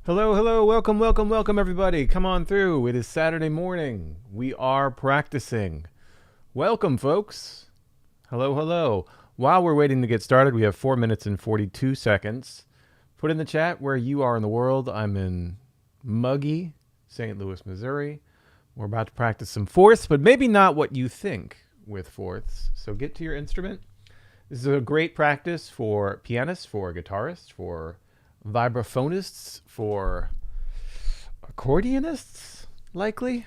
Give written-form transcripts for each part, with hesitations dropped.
Hello, hello, welcome, welcome, welcome, everybody. Come on through. It is Saturday morning. We are practicing. Welcome, folks. Hello, hello. While we're waiting to get started, we have 4 minutes and 42 seconds. Put in the chat where you are in the world. I'm in muggy St. Louis, Missouri. We're about to practice some fourths, but maybe not what you think with fourths. So get to your instrument. This is a great practice for pianists, for guitarists, for vibraphonists, for accordionists, likely.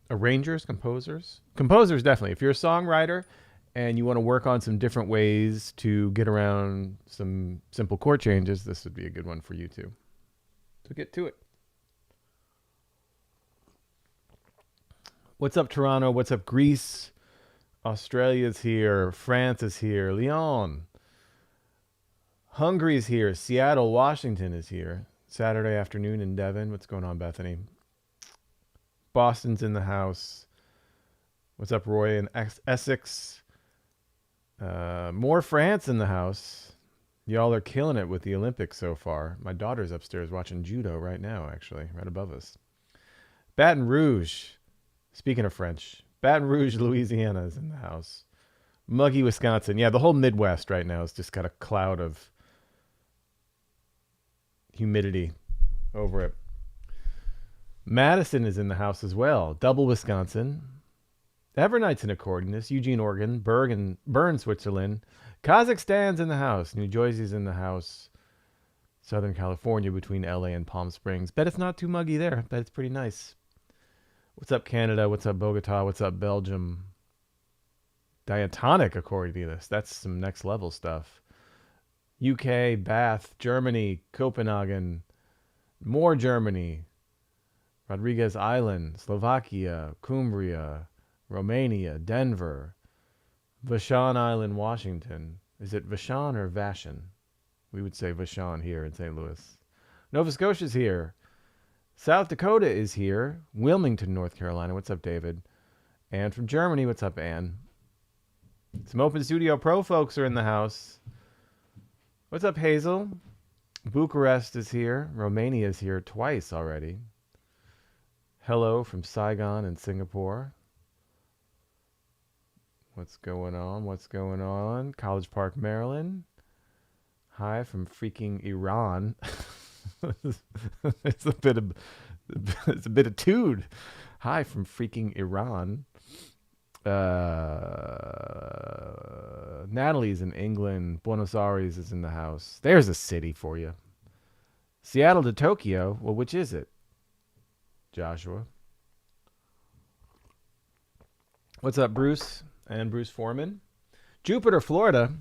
Arrangers, composers. Composers, definitely. If you're a songwriter and you want to work on some different ways to get around some simple chord changes, this would be a good one for you too. So get to it. What's up, Toronto? What's up, Greece? Australia's here. France is here. Lyon. Hungary's here. Seattle, Washington is here. Saturday afternoon in Devon. What's going on, Bethany? Boston's in the house. What's up, Roy in Essex? More France in the house. Y'all are killing it with the Olympics so far. My daughter's upstairs watching judo right now, actually, right above us. Baton Rouge. Speaking of French, Baton Rouge, Louisiana is in the house. Muggy, Wisconsin. Yeah, the whole Midwest right now has just got a cloud of humidity over it. Madison is in the house as well. Double, Wisconsin. Evernight's an accordionist. Eugene, Oregon. Bern, Switzerland. Kazakhstan's in the house. New Jersey's in the house. Southern California between LA and Palm Springs. Bet it's not too muggy there. Bet it's pretty nice. What's up, Canada? What's up, Bogota? What's up, Belgium? Diatonic accordionist. That's some next level stuff. UK, Bath, Germany, Copenhagen, more Germany, Rodriguez Island, Slovakia, Cumbria, Romania, Denver, Vashon Island, Washington. Is it Vashon or Vashon? We would say Vashon here in St. Louis. Nova Scotia's here. South Dakota is here. Wilmington, North Carolina. What's up, David? And from Germany, what's up, Ann? Some Open Studio Pro folks are in the house. What's up, Hazel? Bucharest is here. Romania is here twice already. Hello from Saigon and Singapore. What's going on? What's going on? College Park, Maryland. Hi from freaking Iran. It's a bit of tude. Hi from freaking Iran. Natalie's in England. Buenos Aires is in the house. There's a city for you. Seattle to Tokyo. Well, which is it? Joshua. What's up, Bruce? And Bruce Foreman. Jupiter, Florida.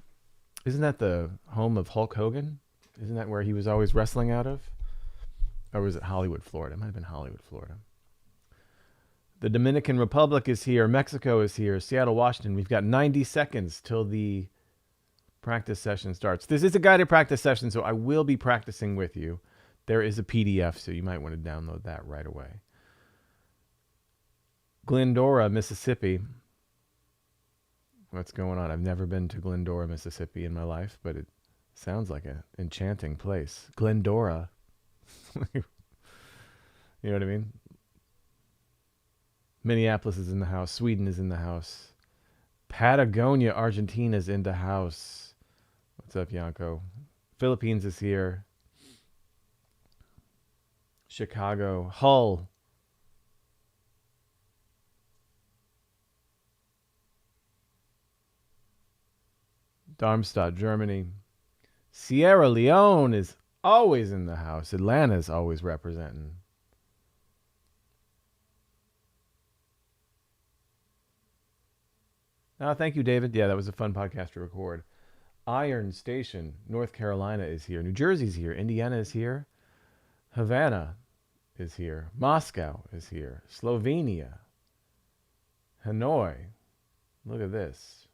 Isn't that the home of Hulk Hogan? Isn't that where he was always wrestling out of? Or was it Hollywood, Florida? It might have been Hollywood, Florida. The Dominican Republic is here. Mexico is here. Seattle, Washington. We've got 90 seconds till the practice session starts. This is a guided practice session, so I will be practicing with you. There is a PDF, so you might want to download that right away. Glendora, Mississippi. What's going on? I've never been to Glendora, Mississippi in my life, but it sounds like an enchanting place. Glendora. You know what I mean? Minneapolis is in the house. Sweden is in the house. Patagonia, Argentina is in the house. What's up, Yanko? Philippines is here. Chicago. Hull. Darmstadt, Germany. Sierra Leone is always in the house. Atlanta is always representing. Oh, thank you, David. Yeah, that was a fun podcast to record. Iron Station, North Carolina is here. New Jersey's here. Indiana is here. Havana is here. Moscow is here. Slovenia. Hanoi. Look at this.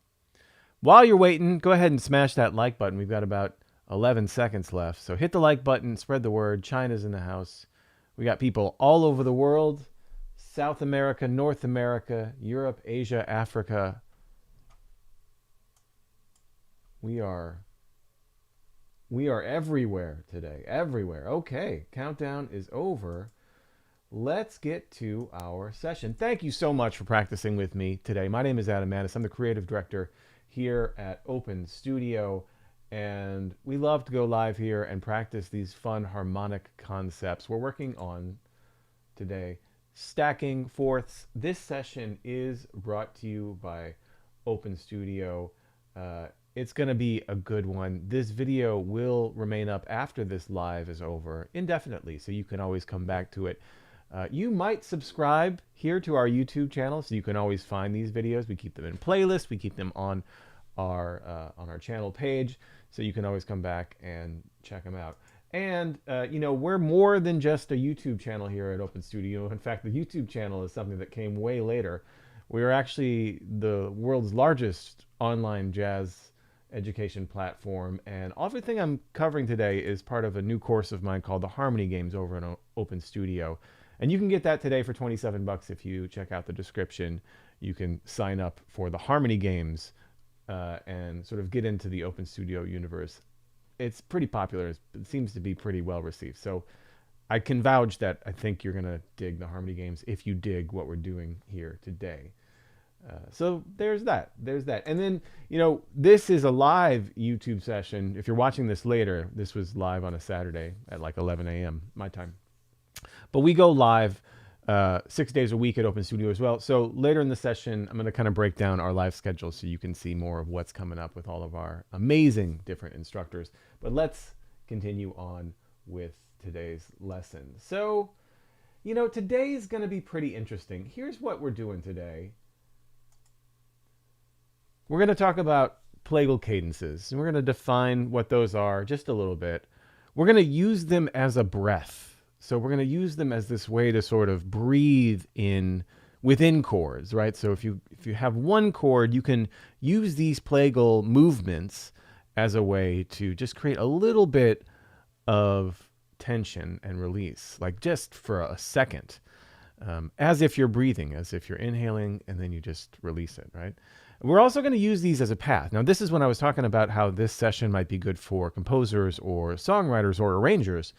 While you're waiting, go ahead and smash that like button. We've got about 11 seconds left. So hit the like button, spread the word. China's in the house. We got people all over the world. South America, North America, Europe, Asia, Africa. We are We are everywhere today. Everywhere. Okay, countdown is over. Let's get to our session. Thank you so much for practicing with me today. My name is Adam Mattis. I'm the creative director here at Open Studio, and we love to go live here and practice these fun harmonic concepts we're working on today. Stacking fourths. This session is brought to you by Open Studio. It's going to be a good one. This video will remain up after this live is over indefinitely, so you can always come back to it. You might subscribe here to our YouTube channel, so you can always find these videos. We keep them in playlists. We keep them on our channel page, so you can always come back and check them out. And we're more than just a YouTube channel here at Open Studio. In fact, the YouTube channel is something that came way later. We are actually the world's largest online jazz education platform, and everything I'm covering today is part of a new course of mine called the Harmony Games over in Open Studio. And you can get that today for $27 if you check out the description. You can sign up for the Harmony Games and sort of get into the Open Studio universe. It's pretty popular. It seems to be pretty well received. So I can vouch that I think you're going to dig the Harmony Games if you dig what we're doing here today. So there's that. And then, this is a live YouTube session. If you're watching this later, this was live on a Saturday at like 11 a.m. my time. But we go live 6 days a week at Open Studio as well. So later in the session, I'm going to kind of break down our live schedule so you can see more of what's coming up with all of our amazing different instructors. But let's continue on with today's lesson. So, today is going to be pretty interesting. Here's what we're doing today. We're going to talk about Plagal cadences, and we're going to define what those are just a little bit. We're going to use them as a breath. So we're going to use them as this way to sort of breathe in within chords, right? So if you have one chord, you can use these Plagal movements as a way to just create a little bit of tension and release, like just for a second, as if you're breathing, as if you're inhaling, and then you just release it, right? We're also going to use these as a path. Now, this is when I was talking about how this session might be good for composers or songwriters or arrangers.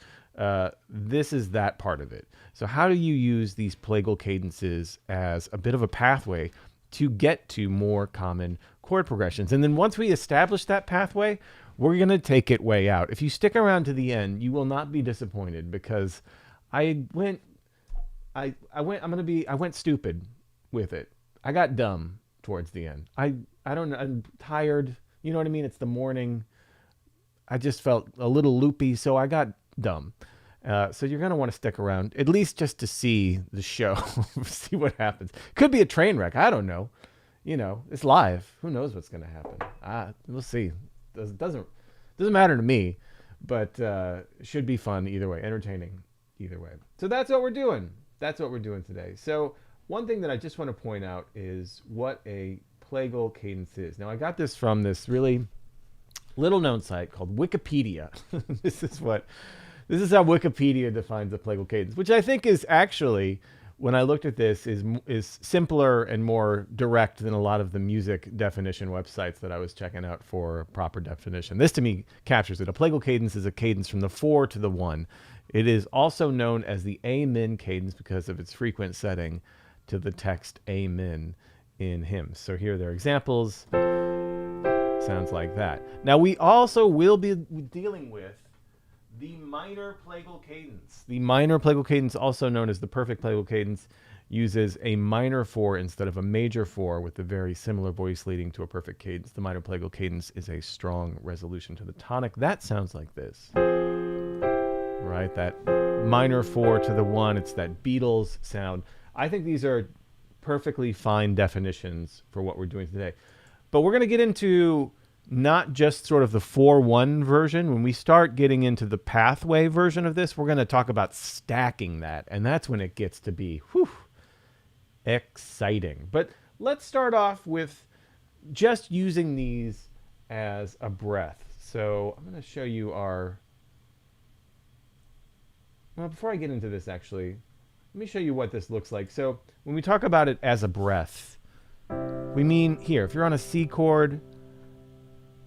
This is that part of it. So how do you use these Plagal cadences as a bit of a pathway to get to more common chord progressions? And then once we establish that pathway, we're going to take it way out. If you stick around to the end, you will not be disappointed, because I went stupid with it. I got dumb towards the end. I don't know. I'm tired. You know what I mean? It's the morning. I just felt a little loopy, so I got dumb. So you're going to want to stick around, at least just to see the show, see what happens. Could be a train wreck. I don't know. It's live. Who knows what's going to happen? We'll see. Doesn't matter to me, but should be fun either way, entertaining either way. So that's what we're doing. That's what we're doing today. So one thing that I just want to point out is what a Plagal cadence is. Now, I got this from this really little-known site called Wikipedia. This is how Wikipedia defines a Plagal cadence, which I think is actually, when I looked at this, is simpler and more direct than a lot of the music definition websites that I was checking out for proper definition. This, to me, captures it. A Plagal cadence is a cadence from the 4 to the 1. It is also known as the Amen cadence because of its frequent setting to the text Amen in hymns. So here are their examples. Sounds like that. Now, we also will be dealing with the minor Plagal cadence. The minor Plagal cadence, also known as the perfect Plagal cadence, uses a minor 4 instead of a major 4 with a very similar voice leading to a perfect cadence. The minor Plagal cadence is a strong resolution to the tonic. That sounds like this. Right? That minor 4 to the 1. It's that Beatles sound. I think these are perfectly fine definitions for what we're doing today. But we're going to get into not just sort of the 4-1 version. When we start getting into the pathway version of this, we're going to talk about stacking that. And that's when it gets to be exciting. But let's start off with just using these as a breath. So I'm going to show you our... Well, before I get into this, actually, let me show you what this looks like. So when we talk about it as a breath, we mean here, if you're on a C chord,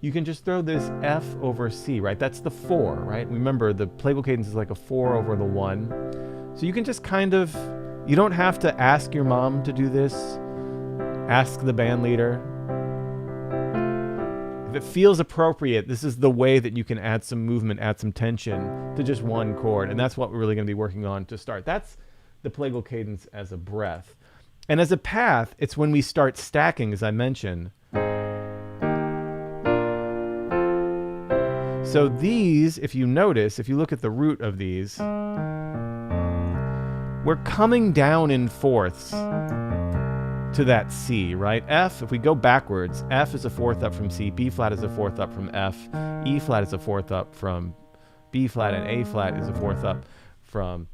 you can just throw this F over C, right? That's the 4, right? Remember, the Plagal cadence is like a 4 over the 1. So you can just kind of, you don't have to ask your mom to do this. Ask the band leader. If it feels appropriate, this is the way that you can add some movement, add some tension to just one chord. And that's what we're really going to be working on to start. That's the Plagal cadence as a breath. And as a path, it's when we start stacking, as I mentioned. So these, if you notice, if you look at the root of these, we're coming down in fourths to that C, right? F, if we go backwards, F is a fourth up from C, B flat is a fourth up from F, E flat is a fourth up from B flat, and A flat is a fourth up from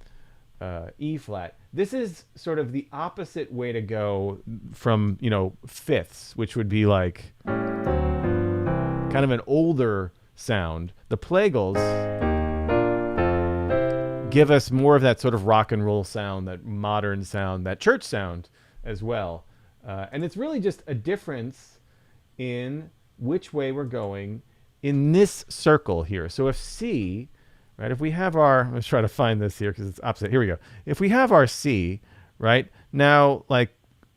E flat. This is sort of the opposite way to go from, you know, fifths, which would be like kind of an older sound. The Plagals give us more of that sort of rock and roll sound, that modern sound, that church sound as well. And it's really just a difference in which way we're going in this circle here. So if C, right, if we have our, let's try to find this here because it's opposite. Here we go. If we have our C, right, now like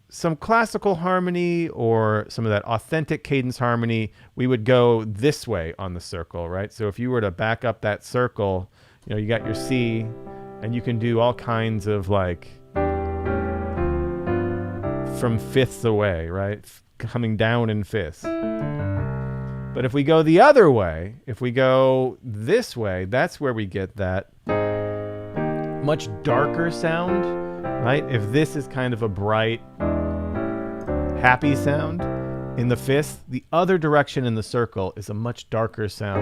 some classical harmony or some of that authentic cadence harmony, we would go this way on the circle, right? So if you were to back up that circle, you know, you got your C, and you can do all kinds of like from fifths away, right? Coming down in fifths. But if we go the other way, if we go this way, that's where we get that much darker sound, right? If this is kind of a bright, happy sound in the fifth, the other direction in the circle is a much darker sound.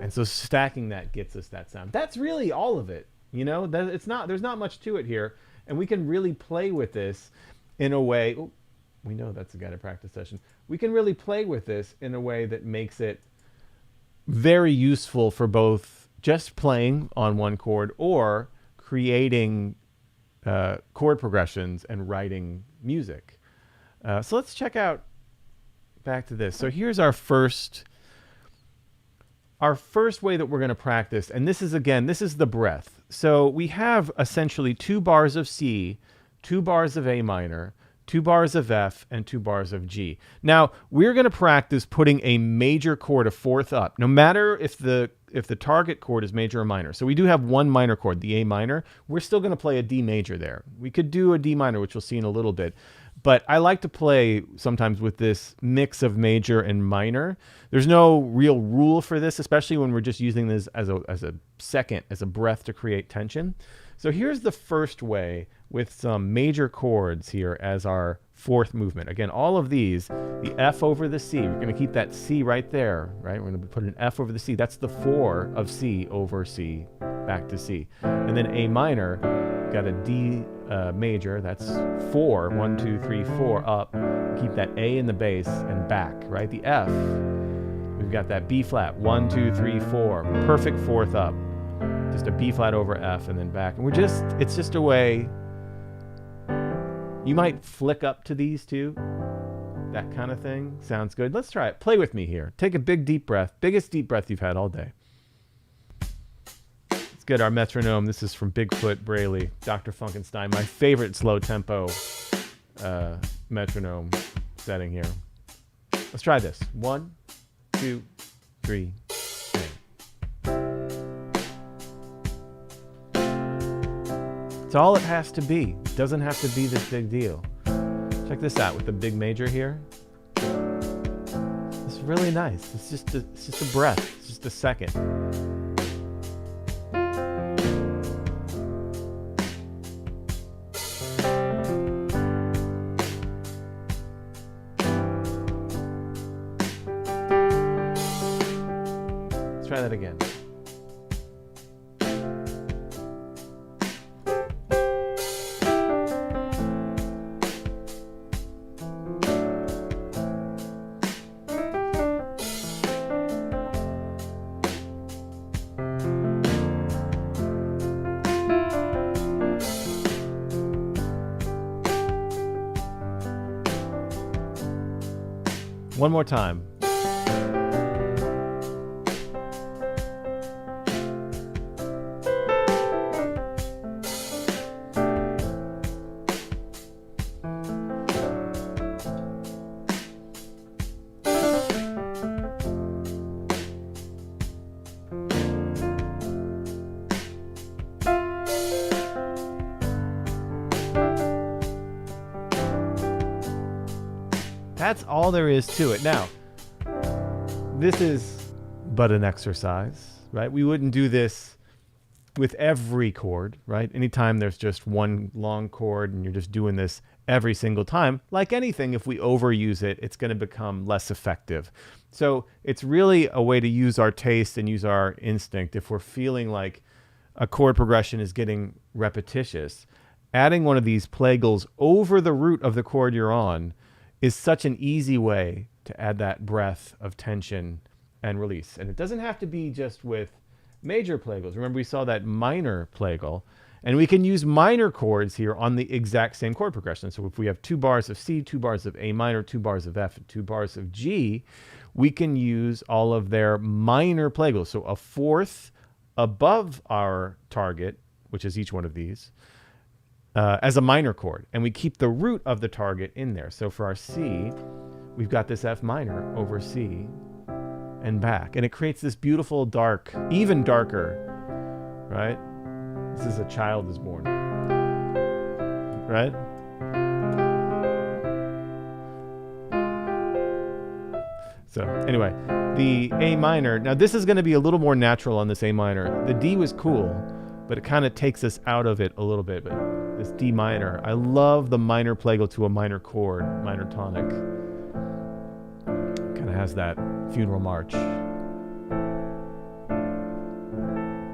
And so stacking that gets us that sound. That's really all of it. You know, there's not much to it here. And we can really play with this in a way. Oh, we know that's a guided practice session. We can really play with this in a way that makes it very useful for both just playing on one chord or creating chord progressions and writing music. So let's check out back to this. So here's our first way that we're going to practice, and this is the breath. So we have essentially 2 bars of C, 2 bars of A minor, 2 bars of F, and 2 bars of G. Now, we're going to practice putting a major chord a fourth up, no matter if the target chord is major or minor. So we do have one minor chord, the A minor. We're still going to play a D major there. We could do a D minor, which we'll see in a little bit. But I like to play sometimes with this mix of major and minor. There's no real rule for this, especially when we're just using this as a breath to create tension. So here's the first way with some major chords here as our fourth movement. Again, all of these, the F over the C, we're going to keep that C right there, right? We're going to put an F over the C. That's the 4 of C over C, back to C. And then A minor, got a D major, that's 4, 1, 2, 3, 4 up. Keep that A in the bass and back, right? The F, we've got that B flat, 1, 2, 3, 4, perfect fourth up. Just a B flat over F and then back. And it's just a way, you might flick up to these too. That kind of thing. Sounds good. Let's try it. Play with me here. Take a big deep breath. Biggest deep breath you've had all day. Let's get our metronome. This is from Bigfoot Braley, Dr. Funkenstein, my favorite slow tempo metronome setting here. Let's try this. 1, 2, 3. It's all it has to be. It doesn't have to be this big deal. Check this out with the big major here. It's really nice. It's just a breath. It's just a second. Let's try that again. One more time. That's all there is to it. Now, this is but an exercise, right? We wouldn't do this with every chord, right? Anytime there's just one long chord and you're just doing this every single time, like anything, if we overuse it, it's going to become less effective. So it's really a way to use our taste and use our instinct. If we're feeling like a chord progression is getting repetitious, adding one of these Plagals over the root of the chord you're on is such an easy way to add that breath of tension and release. And it doesn't have to be just with major Plagals. Remember, we saw that minor Plagal, and we can use minor chords here on the exact same chord progression. So if we have 2 bars of C, 2 bars of A minor, 2 bars of F, and 2 bars of G, we can use all of their minor Plagals. So a fourth above our target, which is each one of these, as a minor chord, and we keep the root of the target in there. So for our C, we've got this F minor over C and back, and it creates this beautiful dark, even darker, right? This is a child is born, right? So anyway, the A minor, now this is going to be a little more natural on this A minor. The D was cool, but it kind of takes us out of it a little bit. But this D minor, I love the minor Plagal to a minor chord, minor tonic. Kind of has that funeral march.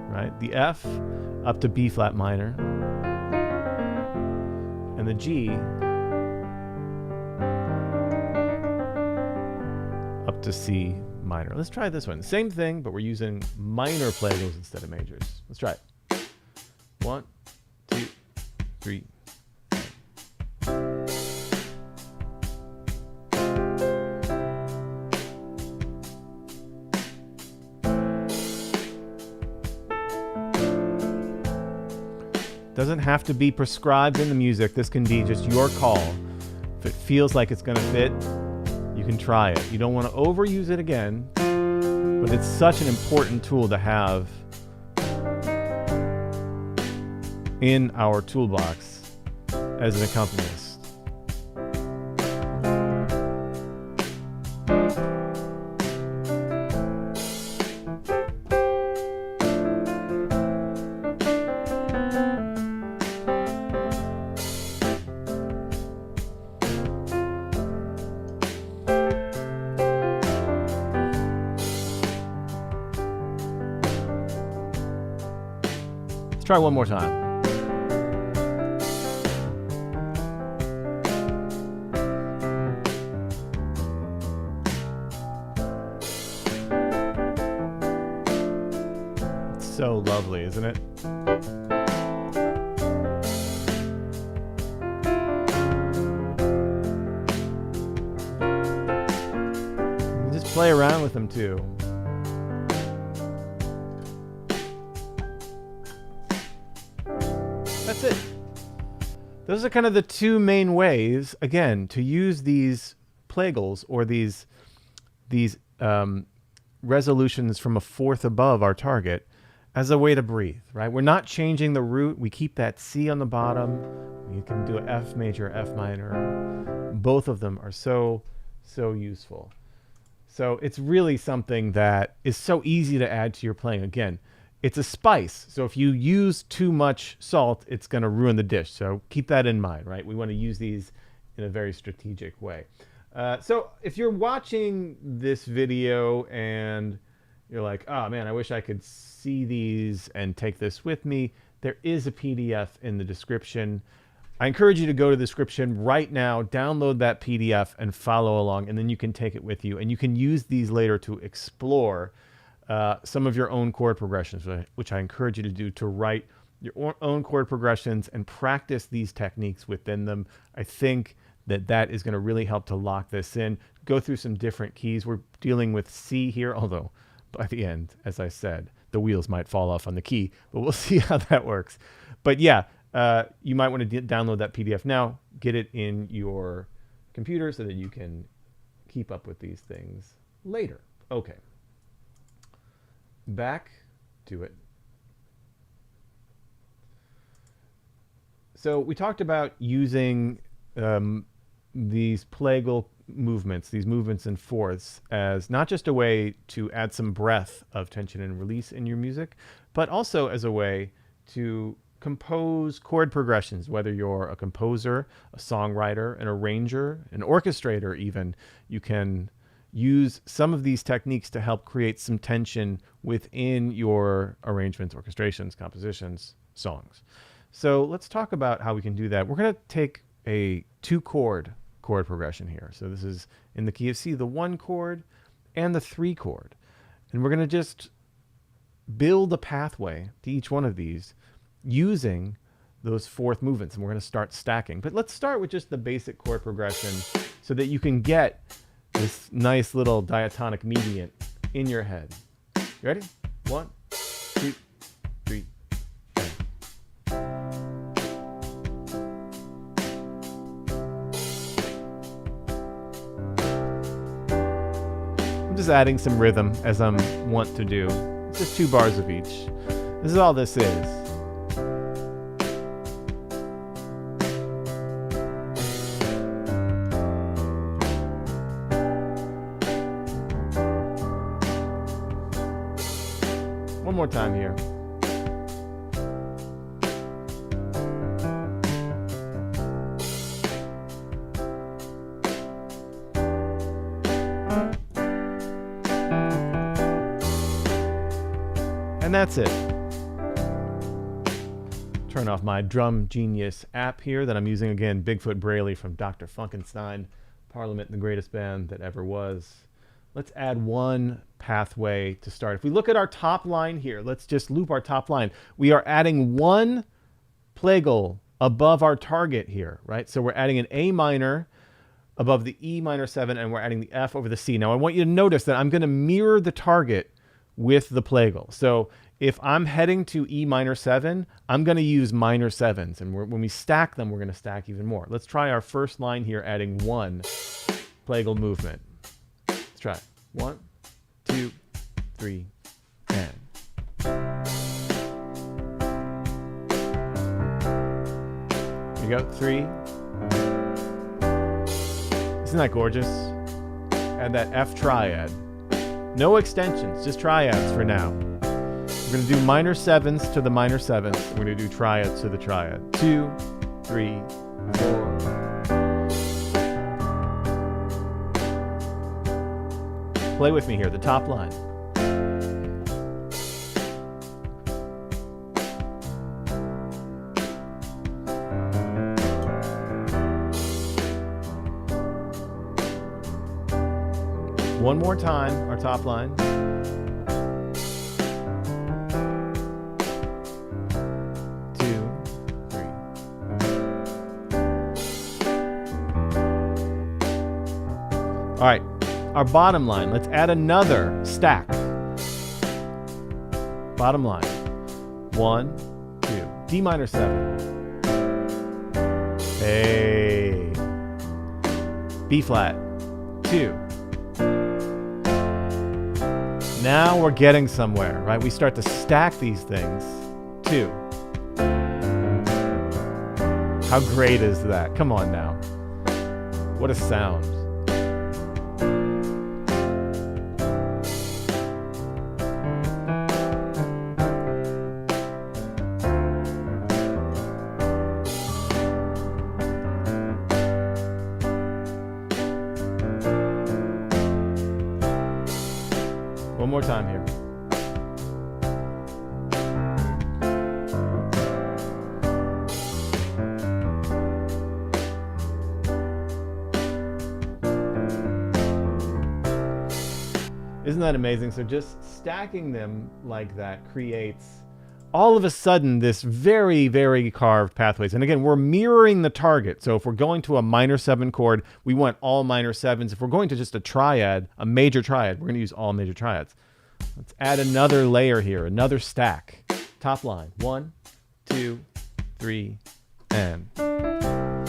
Right? The F up to B flat minor. And the G up to C minor. Let's try this one. Same thing, but we're using minor Plagals instead of majors. Let's try it. 1, 2, 3. Doesn't have to be prescribed in the music. This can be just your call. If it feels like it's going to fit, you can try it. You don't want to overuse it again, but it's such an important tool to have in our toolbox as an accompanist. Let's try one more time. So lovely, isn't it? You can just play around with them too. That's it. Those are kind of the two main ways, again, to use these Plagals or these resolutions from a fourth above our target as a way to breathe, right? We're not changing the root. We keep that C on the bottom. You can do an F major, F minor. Both of them are so useful. So it's really something that is so easy to add to your playing. Again, it's a spice. So if you use too much salt, it's going to ruin the dish. So keep that in mind, right? We want to use these in a very strategic way. So if you're watching this video and you're like, oh man, I wish I could see these and take this with me, there is a PDF in the description. I encourage you to go to the description right now, download that PDF and follow along, and then you can take it with you. And you can use these later to explore some of your own chord progressions, which I encourage you to do, to write your own chord progressions and practice these techniques within them. I think that is going to really help to lock this in. Go through some different keys. We're dealing with C here, although by the end, as I said, the wheels might fall off on the key, but we'll see how that works. But yeah, you might want to download that PDF now, get it in your computer so that you can keep up with these things later. Okay. Back to it. So we talked about using these Plagal movements, these movements in fourths, as not just a way to add some breath of tension and release in your music, but also as a way to compose chord progressions, whether you're a composer, a songwriter, an arranger, an orchestrator even. You can use some of these techniques to help create some tension within your arrangements, orchestrations, compositions, songs. So let's talk about how we can do that. We're going to take a 2-chord chord progression here. So this is in the key of C, the 1 chord and the 3 chord. And we're going to just build a pathway to each one of these using those fourth movements. And we're going to start stacking. But let's start with just the basic chord progression so that you can get this nice little diatonic median in your head. You ready? 1, 2, 3. I'm just adding some rhythm as I'm wont to do. It's just 2 bars of each. This is all this is. One more time here. And that's it. Turn off my Drum Genius app here that I'm using again. Bigfoot Braley from Dr. Funkenstein, Parliament, the greatest band that ever was. Let's add one pathway to start. If we look at our top line here, let's just loop our top line. We are adding one Plagal above our target here, right? So we're adding an A minor above the E minor 7, and we're adding the F over the C. Now I want you to notice that I'm going to mirror the target with the Plagal. So if I'm heading to E minor 7, I'm going to use minor 7s. And when we stack them, we're going to stack even more. Let's try our first line here, adding one Plagal movement. Let's try. 1, 2, 3, and. Here you go. 3. Isn't that gorgeous? Add that F triad. No extensions, just triads for now. We're going to do minor 7s to the minor 7s. We're going to do triads to the triad. 2, 3, 4. Play with me here, the top line. One more time, our top line. All right, our bottom line, let's add another stack. Bottom line, 1, 2, D minor 7. Hey. B flat, 2. Now we're getting somewhere, right? We start to stack these things, 2. How great is that? Come on now. What a sound. One more time here. Isn't that amazing? So just stacking them like that creates all of a sudden this very, very carved pathways. And again, we're mirroring the target. So if we're going to a minor 7 chord, we want all minor 7s. If we're going to just a triad, a major triad, we're going to use all major triads. Let's add another layer here, another stack. Top line, 1, 2, 3, and here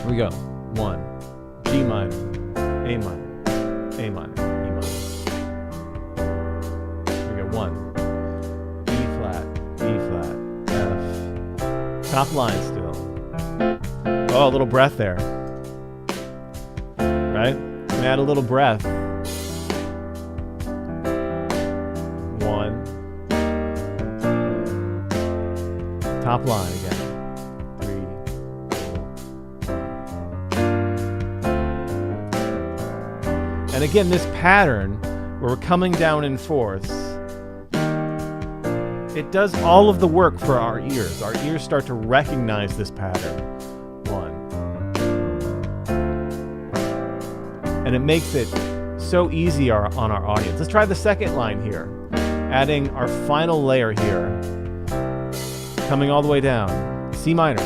we go. 1, G minor, A minor, A minor, E minor. Here we go. 1, E flat, F. Top line still. Oh, a little breath there. Right? And add a little breath. 1. Top line again. 3. And again, this pattern where we're coming down in fourths, it does all of the work for our ears. Our ears start to recognize this pattern. 1. And it makes it so easy on our audience. Let's try the second line here. Adding our final layer here. Coming all the way down. C minor.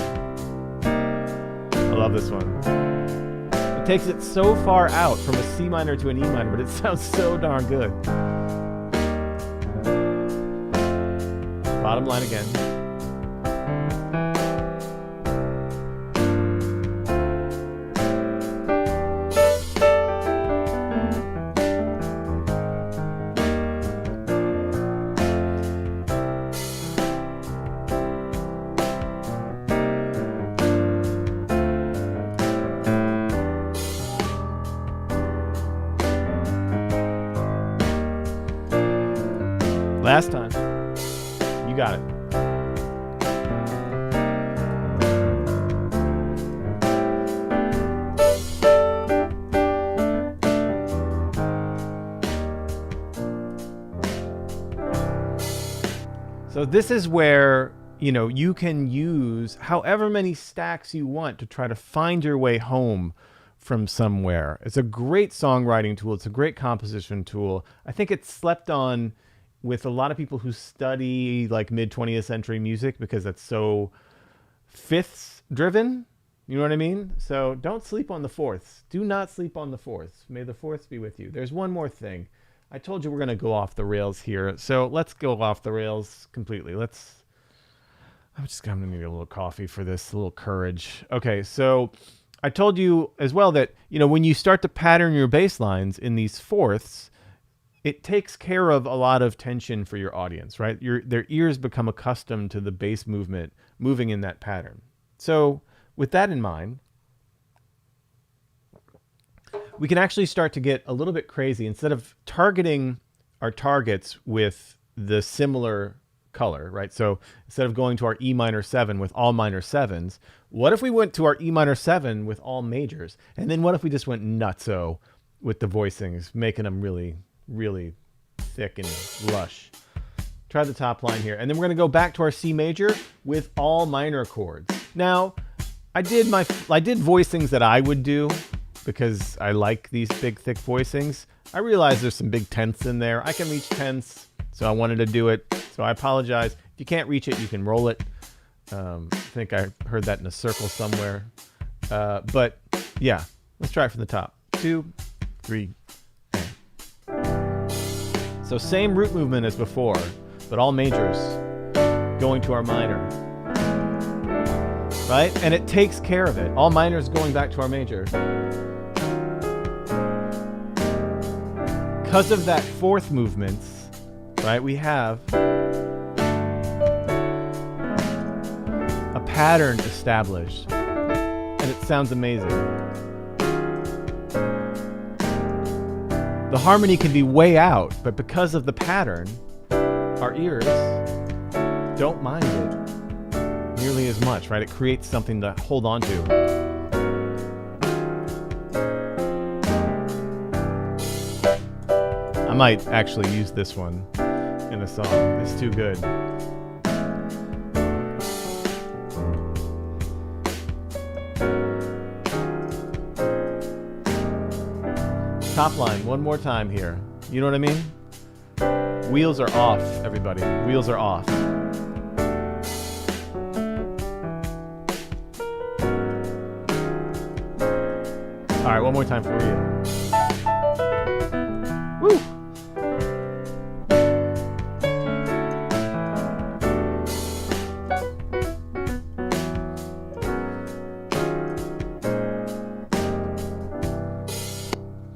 I love this one. It takes it so far out from a C minor to an E minor, but it sounds so darn good. Bottom line again. Last time. You got it. So this is where, you can use however many stacks you want to try to find your way home from somewhere. It's a great songwriting tool. It's a great composition tool. I think it's slept on with a lot of people who study like mid-20th century music because it's so fifths driven. You know what I mean? So don't sleep on the fourths. Do not sleep on the fourths. May the fourths be with you. There's one more thing. I told you we're going to go off the rails here. So let's go off the rails completely. I'm going to need a little coffee for this, a little courage. Okay, so I told you as well that, when you start to pattern your bass lines in these fourths, it takes care of a lot of tension for your audience, right? Their ears become accustomed to the bass movement moving in that pattern. So with that in mind, we can actually start to get a little bit crazy. Instead of targeting our targets with the similar color, right? So instead of going to our E minor 7 with all minor 7s, what if we went to our E minor 7 with all majors? And then what if we just went nutso with the voicings, making them really, really thick and lush? Try the top line here. And then we're going to go back to our C major with all minor chords. Now, I did voicings that I would do because I like these big, thick voicings. I realize there's some big tenths in there. I can reach tenths, so I wanted to do it. So I apologize. If you can't reach it, you can roll it. I think I heard that in a circle somewhere. But yeah, let's try it from the top. 2, 3, and. So same root movement as before, but all majors going to our minor. Right? And it takes care of it. All minors going back to our major. Because of that fourth movement, right, we have a pattern established. And it sounds amazing. The harmony can be way out, but because of the pattern, our ears don't mind it nearly as much, right? It creates something to hold on to. I might actually use this one in a song. It's too good. Top line, one more time here. You know what I mean? Wheels are off, everybody. Wheels are off. All right, one more time for you. Woo!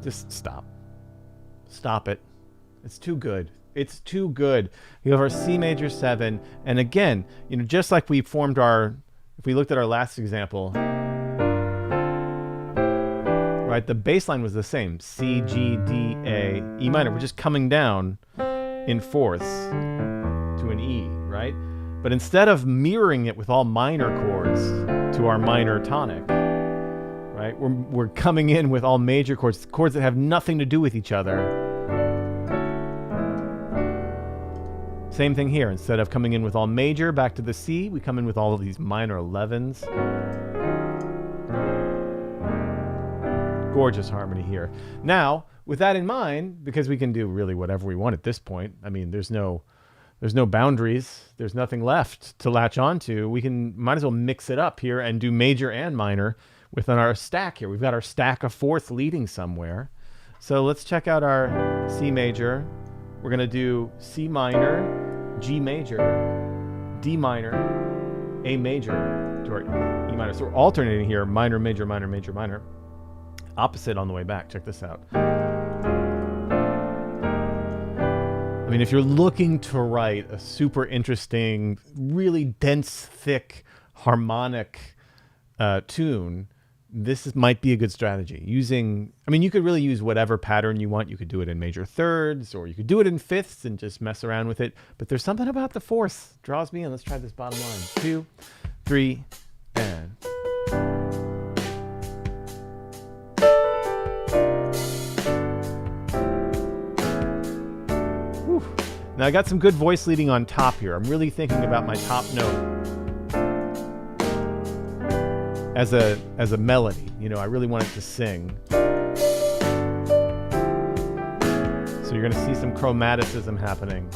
Just stop. Stop it. It's too good. It's too good. We have our C major 7, and again, just like we formed our, if we looked at our last example, right, the bass line was the same. C, G, D, A, E minor. We're just coming down in fourths to an E, right? But instead of mirroring it with all minor chords to our minor tonic, right, we're coming in with all major chords that have nothing to do with each other. Same thing here. Instead of coming in with all major back to the C, we come in with all of these minor 11s. Gorgeous harmony here. Now, with that in mind, because we can do really whatever we want at this point, I mean, there's no boundaries, there's nothing left to latch onto. We might as well mix it up here and do major and minor within our stack here. We've got our stack of fourths leading somewhere. So let's check out our C major. We're going to do C minor, G major, D minor, A major to our E minor. So we're alternating here, minor, major, minor, major, minor. Opposite on the way back. Check this out. I mean, if you're looking to write a super interesting, really dense, thick, harmonic tune, this might be a good strategy. You could really use whatever pattern you want. You could do it in major thirds, or you could do it in fifths and just mess around with it. But there's something about the fourths draws me in. Let's try this bottom line. 2, 3, and... Whew. Now I got some good voice leading on top here. I'm really thinking about my top note as a melody. I really want it to sing. So you're going to see some chromaticism happening.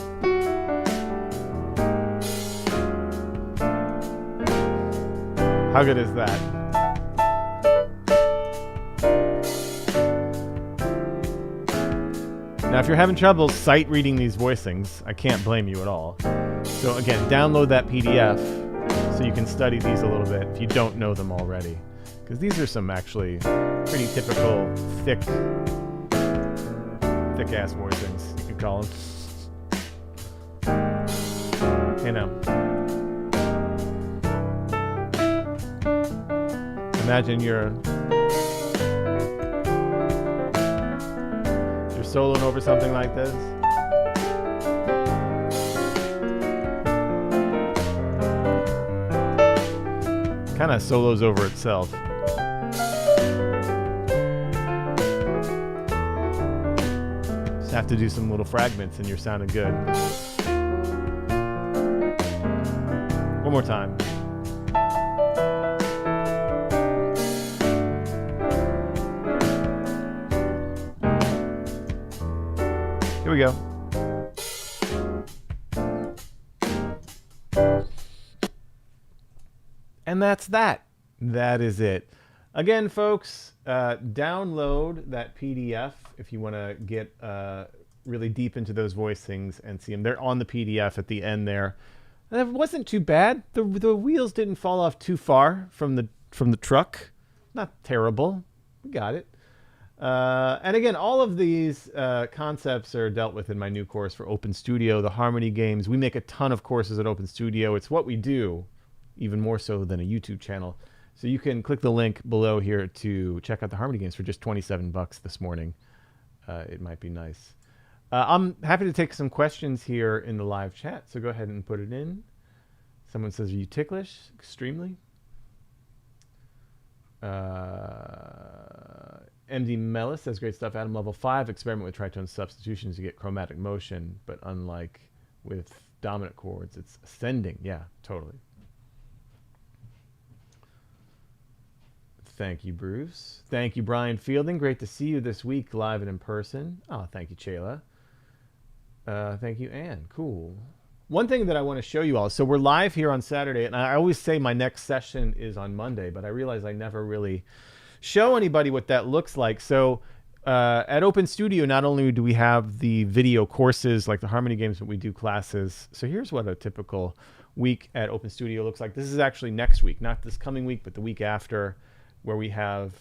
How good is that? Now, if you're having trouble sight reading these voicings, I can't blame you at all. So again, download that PDF so you can study these a little bit if you don't know them already. Because these are some actually pretty typical thick-ass voicings, you can call them. Imagine you're soloing over something like this. Kind of solos over itself. Just have to do some little fragments and you're sounding good. One more time. Here we go. And that's that. That is it. Again, folks, download that PDF if you want to get really deep into those voicings and see them. They're on the PDF at the end there. And it wasn't too bad. The wheels didn't fall off too far from the truck. Not terrible. We got it. And again, all of these concepts are dealt with in my new course for Open Studio, the Harmony Games. We make a ton of courses at Open Studio. It's what we do, even more so than a YouTube channel. So you can click the link below here to check out the Harmony Games for just $27 this morning. It might be nice. I'm happy to take some questions here in the live chat, so go ahead and put it in. Someone says, are you ticklish? Extremely. MD Mellis says, great stuff, Adam. Level 5, experiment with tritone substitutions to get chromatic motion, but unlike with dominant chords, it's ascending. Yeah, totally. Thank you, Bruce. Thank you, Brian Fielding. Great to see you this week, live and in person. Oh, thank you, Chayla. Thank you, Anne. Cool. One thing that I want to show you all. So we're live here on Saturday, and I always say my next session is on Monday, but I realize I never really show anybody what that looks like. So at Open Studio, not only do we have the video courses like the harmony games, but we do classes. So here's what a typical week at Open Studio looks like. This is actually next week, not this coming week, but the week after, where we have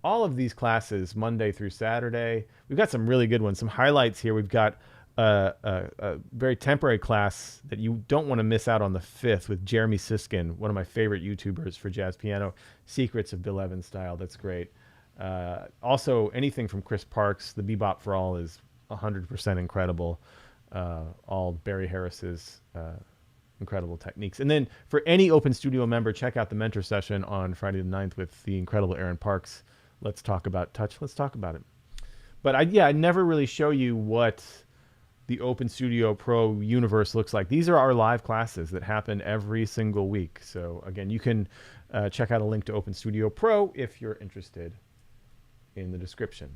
all of these classes Monday through Saturday. We've got some really good ones, some highlights here. We've got a very temporary class that you don't want to miss out on the 5th with Jeremy Siskin, one of my favorite YouTubers for jazz piano, Secrets of Bill Evans Style. That's great. Also, anything from Chris Parks, the Bebop for All is 100% incredible. All Barry Harris's incredible techniques. And then for any Open Studio member, check out the mentor session on Friday the 9th with the incredible Aaron Parks. Let's talk about touch. Let's talk about it. But I never really show you what the Open Studio Pro universe looks like. These are our live classes that happen every single week. So again, you can check out a link to Open Studio Pro if you're interested in the description.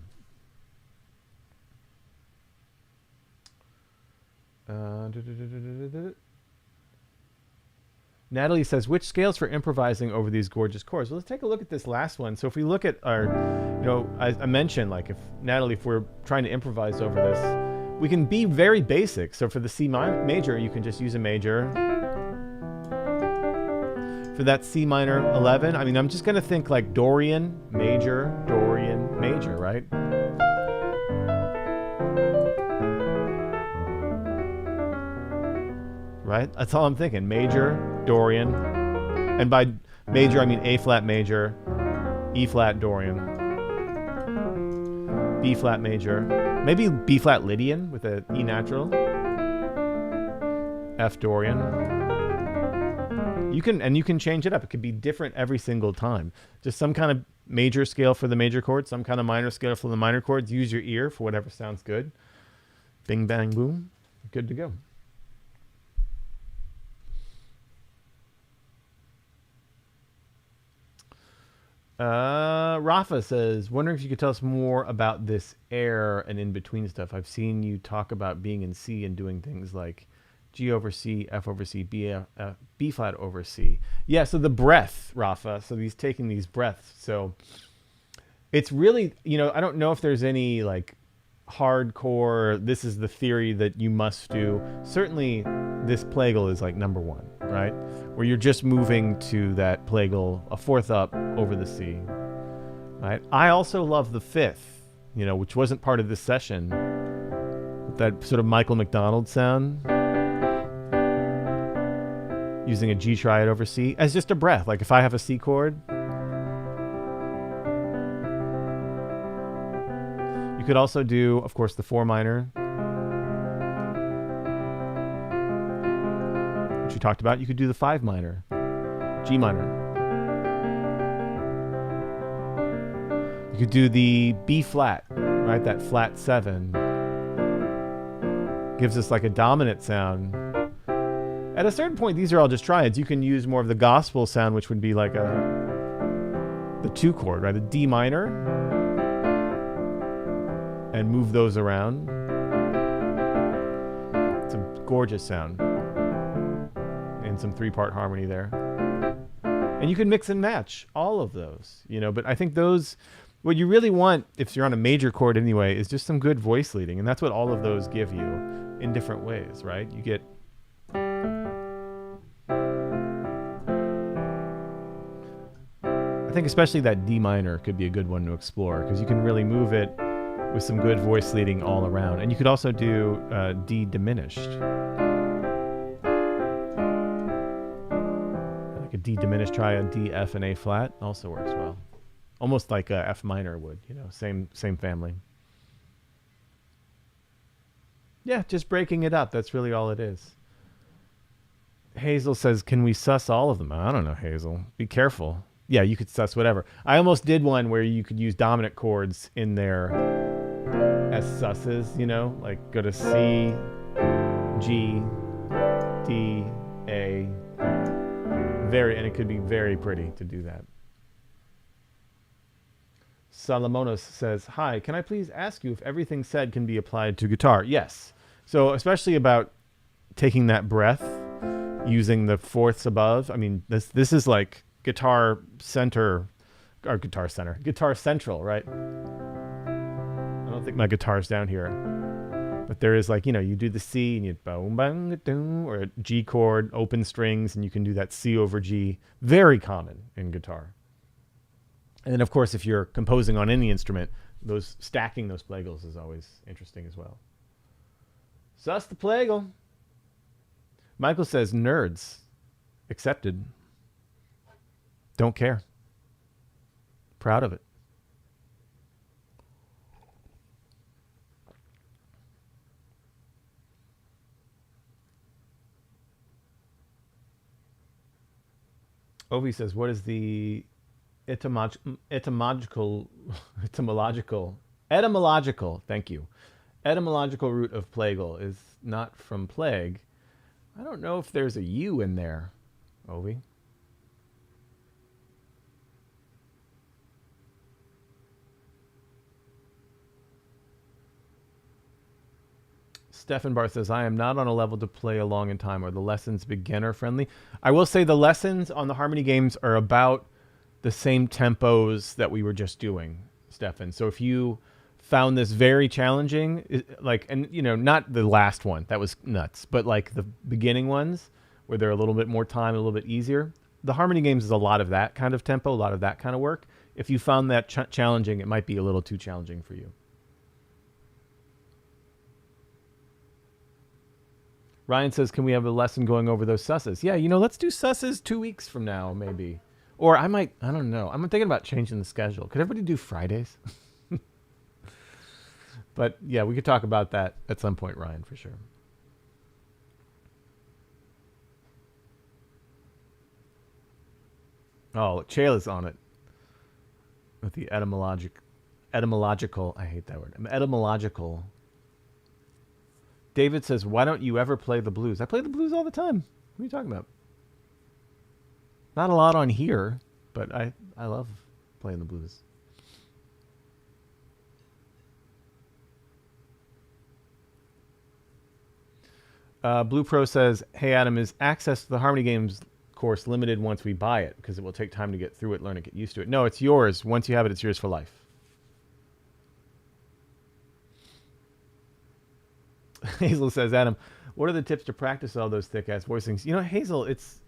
Natalie says, which scales for improvising over these gorgeous chords? Well, let's take a look at this last one. So if we look at our, I mentioned, like, if Natalie, if we're trying to improvise over this, we can be very basic. So for the C major, you can just use a major. For that C minor 11, I mean, I'm just going to think like Dorian, major, right? Right? That's all I'm thinking. Major, Dorian. And by major, I mean A flat major, E flat Dorian, B flat major, maybe B flat Lydian with an E natural, F Dorian. You can change it up. It could be different every single time. Just some kind of major scale for the major chords, some kind of minor scale for the minor chords. Use your ear for whatever sounds good. Bing, bang, boom. Good to go. Rafa says, wondering if you could tell us more about this air and in between stuff. I've seen you talk about being in C and doing things like G over C, F over C, B flat over C. Yeah, so the breath, Rafa. So he's taking these breaths. So it's really, I don't know if there's any like hardcore, this is the theory that you must do. Certainly this Plagal is like number one, right? Where you're just moving to that Plagal, a fourth up over the C, right? I also love the 5th, which wasn't part of this session. That sort of Michael McDonald sound. Using a G triad over C as just a breath. Like if I have a C chord, you could also do, of course, the 4 minor, which we talked about. You could do the 5 minor, G minor. You could do the B flat, right? That flat 7 gives us like a dominant sound. At a certain point, these are all just triads. You can use more of the gospel sound, which would be like the 2 chord, right? A D minor, and move those around. It's a gorgeous sound. And some 3-part harmony there. And you can mix and match all of those, but I think those, what you really want, if you're on a major chord anyway, is just some good voice leading. And that's what all of those give you in different ways, right? You get I think especially that D minor could be a good one to explore because you can really move it with some good voice leading all around. And you could also do D diminished. Like a D diminished triad, D, F, and A flat also works well. Almost like a F minor would, same family. Yeah, just breaking it up. That's really all it is. Hazel says, can we suss all of them? I don't know, Hazel. Be careful. Yeah, you could suss whatever. I almost did one where you could use dominant chords in there as susses, like go to C, G, D, A. And it could be very pretty to do that. Salomonos says, hi, can I please ask you if everything said can be applied to guitar? Yes. So especially about taking that breath, using the fourths above. I mean, this is like guitar central, right? I don't think my guitar's down here, but there is like, you do the C and you boom, bang, doom, or a G chord, open strings, and you can do that C over G. Very common in guitar. And then of course, if you're composing on any instrument, stacking those Plagals is always interesting as well. Sus the Plagal. Michael says, nerds. Accepted. Don't care. Proud of it. Ovi says, what is the etymological, thank you. Etymological root of Plagal is not from plague. I don't know if there's a U in there, Ovi. Stefan Bar says, I am not on a level to play along in time. Are the lessons beginner friendly? I will say the lessons on the Harmony games are about the same tempos that we were just doing, Stefan. So if you found this very challenging, not the last one, that was nuts, but like the beginning ones where they're a little bit more time, a little bit easier. The Harmony games is a lot of that kind of tempo, a lot of that kind of work. If you found that challenging, it might be a little too challenging for you. Ryan says, can we have a lesson going over those susses? Yeah, let's do susses 2 weeks from now, maybe. Or I don't know. I'm thinking about changing the schedule. Could everybody do Fridays? But yeah, we could talk about that at some point, Ryan, for sure. Oh, look, Chayla's on it. With the etymological, I hate that word. Etymological. David says, why don't you ever play the blues? I play the blues all the time. What are you talking about? Not a lot on here, but I love playing the blues. Blue Pro says, hey, Adam, is access to the Harmony Games course limited once we buy it? Because it will take time to get through it, learn it, get used to it. No, it's yours. Once you have it, it's yours for life. Hazel says, Adam, what are the tips to practice all those thick-ass voicings? Hazel, it's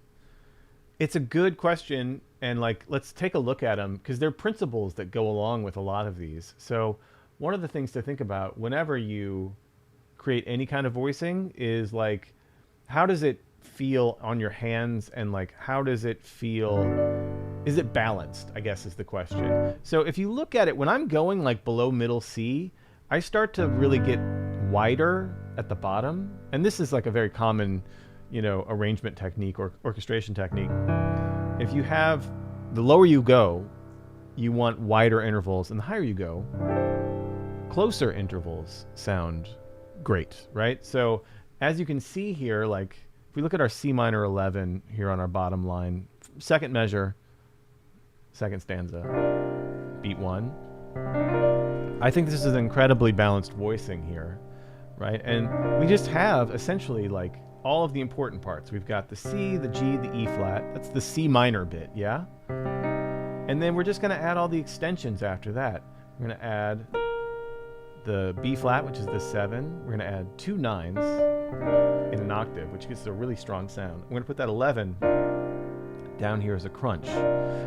a good question, and let's take a look at them, because there are principles that go along with a lot of these. So one of the things to think about whenever you create any kind of voicing is how does it feel on your hands, and how does it feel, is it balanced, I guess is the question. So if you look at it, when I'm going below middle C, I start to really get wider at the bottom, and this is a very common arrangement technique or orchestration technique. If you have, the lower you go, you want wider intervals, and the higher you go, closer intervals sound great, right? So as you can see here, if we look at our C minor 11 here on our bottom line, second measure, second stanza, beat 1. I think this is an incredibly balanced voicing here, right? And we just have essentially all of the important parts. We've got the C, the G, the E flat. That's the C minor bit, yeah? And then we're just going to add all the extensions after that. We're going to add the B flat, which is the 7. We're going to add 2 9s in an octave, which gives us a really strong sound. We're going to put that 11 down here as a crunch.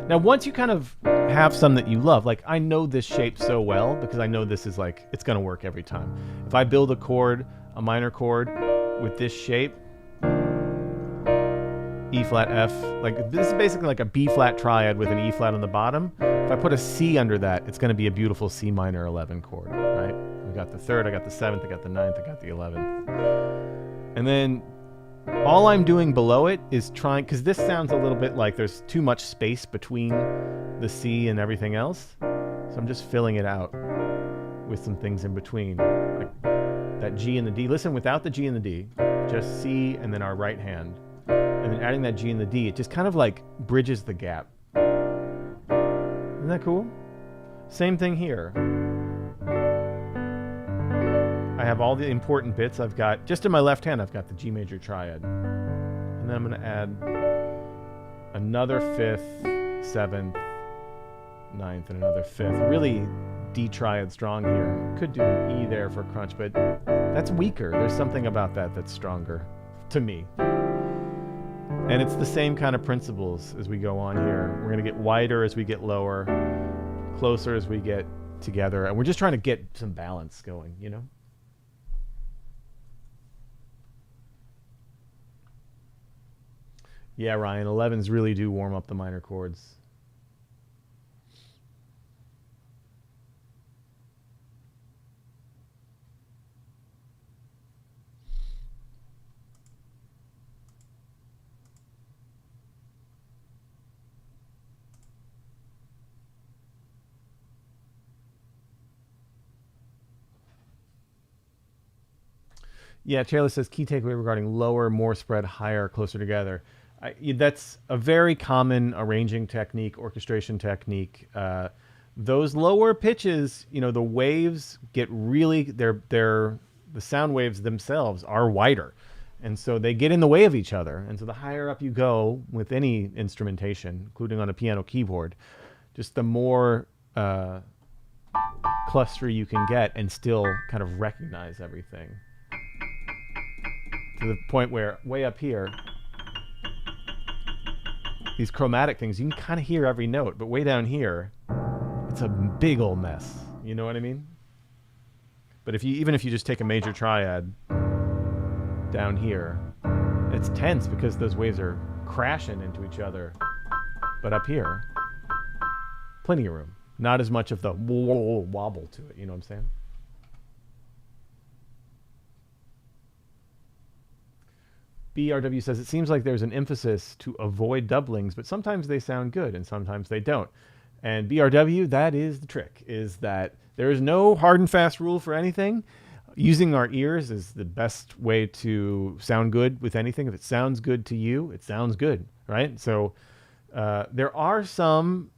Now, once you kind of have some that you love, I know this shape so well because I know this is it's going to work every time. If I build a chord, a minor chord with this shape, E flat F, this is basically a B flat triad with an E flat on the bottom. If I put a C under that, it's going to be a beautiful C minor 11 chord, right? We got the 3rd, I got the 7th, I got the 9th, I got the 11th. And then all I'm doing below it is trying, because this sounds a little bit like there's too much space between the C and everything else. So I'm just filling it out with some things in between. That G and the D. Listen, without the G and the D, just C and then our right hand. And then adding that G and the D, it just kind of bridges the gap. Isn't that cool? Same thing here. I have all the important bits. I've got, just in my left hand, I've got the G major triad. And then I'm going to add another 5th, 7th, 9th, and another 5th. Really D triad strong here. Could do an E there for crunch, but that's weaker. There's something about that that's stronger to me. And it's the same kind of principles as we go on here. We're going to get wider as we get lower, closer as we get together. And we're just trying to get some balance going, you know? Yeah, Ryan, 11s really do warm up the minor chords. Yeah, Taylor says key takeaway regarding lower, more spread, higher, closer together. That's a very common arranging technique, orchestration technique. Those lower pitches, you know, the waves get really, the sound waves themselves are wider. And so they get in the way of each other. And so the higher up you go with any instrumentation, including on a piano keyboard, just the more clustery you can get and still kind of recognize everything. To the point where way up here, these chromatic things, you can kind of hear every note, but way down here, it's a big old mess. You know what I mean? But even if you just take a major triad down here, it's tense because those waves are crashing into each other. But up here, plenty of room. Not as much of the wobble to it, you know what I'm saying? BRW says, it seems like there's an emphasis to avoid doublings, but sometimes they sound good and sometimes they don't. And BRW, that is the trick, is that there is no hard and fast rule for anything. Using our ears is the best way to sound good with anything. If it sounds good to you, it sounds good, right? So there are some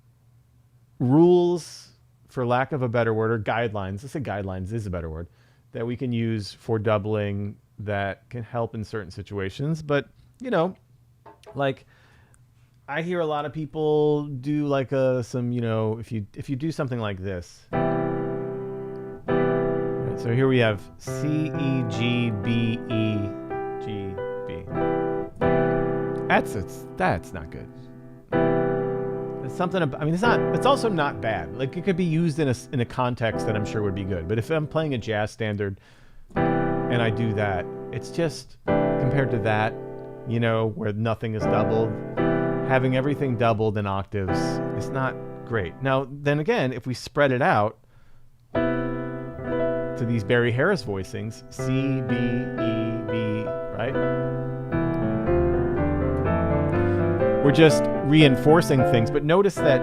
rules, for lack of a better word, or guidelines. Let's say guidelines is a better word, that we can use for doubling that can help in certain situations. But, you know, like I hear a lot of people do like some, you know, if you do something like this. Right, so here we have C, E, G, B, E, G, B. That's not good. It's something about, I mean, it's also not bad. Like it could be used in a context that I'm sure would be good. But if I'm playing a jazz standard and I do that, it's just compared to that, you know, where nothing is doubled, having everything doubled in octaves is not great. Now, then again, if we spread it out to these Barry Harris voicings, C, B, E, B, right? We're just reinforcing things, but notice that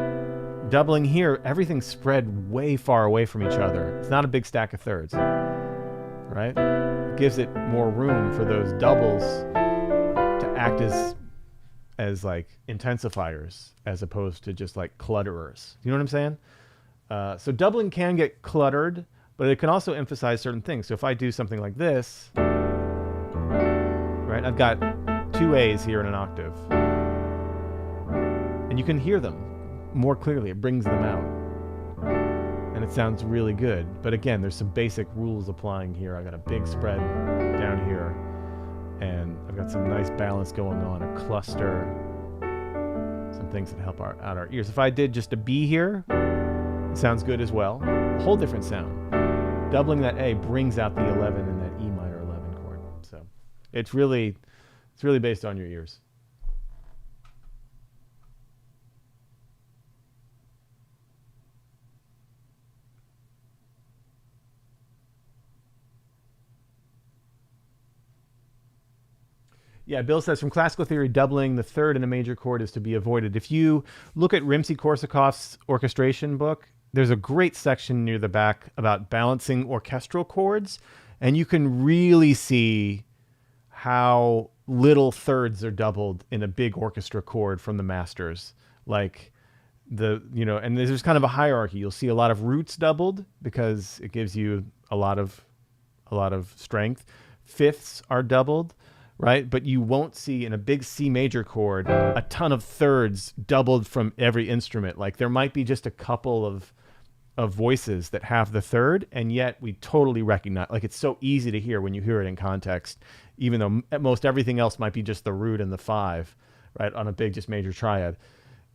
doubling here, everything's spread way far away from each other. It's not a big stack of thirds, right? It gives it more room for those doubles to act as like intensifiers as opposed to just like clutterers. You know what I'm saying? So doubling can get cluttered, but it can also emphasize certain things. So if I do something like this, right, I've got two A's here in an octave. And you can hear them more clearly. It brings them out. And it sounds really good. But again, there's some basic rules applying here. I got a big spread down here. And I've got some nice balance going on, a cluster, some things that help out our ears. If I did just a B here, it sounds good as well. A whole different sound. Doubling that A brings out the 11 in that E minor 11 chord. So it's really based on your ears. Yeah, Bill says, from classical theory, doubling the third in a major chord is to be avoided. If you look at Rimsky-Korsakov's orchestration book, there's a great section near the back about balancing orchestral chords, and you can really see how little thirds are doubled in a big orchestra chord from the masters. Like and there's kind of a hierarchy. You'll see a lot of roots doubled because it gives you a lot of a lot of strength. Fifths are doubled, right? But you won't see in a big C major chord a ton of thirds doubled from every instrument. Like there might be just a couple of voices that have the third, and yet we totally recognize, like it's so easy to hear when you hear it in context, even though most everything else might be just the root and the five, right, on a big just major triad.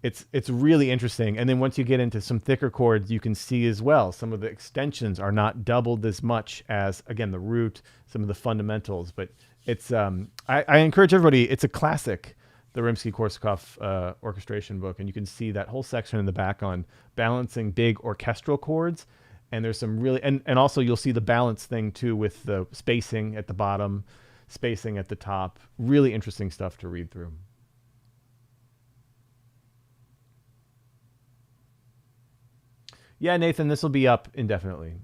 It's really interesting. And then once you get into some thicker chords, you can see as well some of the extensions are not doubled as much as, again, the root, some of the fundamentals. But it's I encourage everybody, it's a classic, the Rimsky-Korsakov orchestration book, and you can see that whole section in the back on balancing big orchestral chords. And there's some really, and also you'll see the balance thing too with the spacing at the bottom, spacing at the top. Really interesting stuff to read through. Yeah, Nathan, this will be up indefinitely.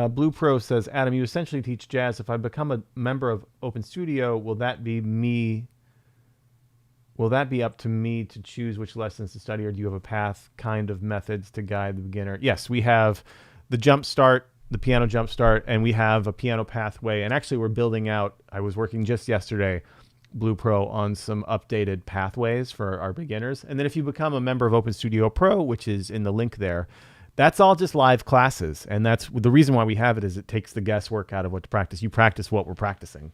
Blue Pro says, Adam, you essentially teach jazz. If I become a member of Open Studio, will that be me? Will that be up to me to choose which lessons to study, or do you have a path kind of methods to guide the beginner? Yes, we have the jump start, the piano jump start, and we have a piano pathway. And actually we're building out, I was working just yesterday, Blue Pro, on some updated pathways for our beginners. And then if you become a member of Open Studio Pro, which is in the link there, that's all just live classes. And that's the reason why we have it, is it takes the guesswork out of what to practice. You practice what we're practicing,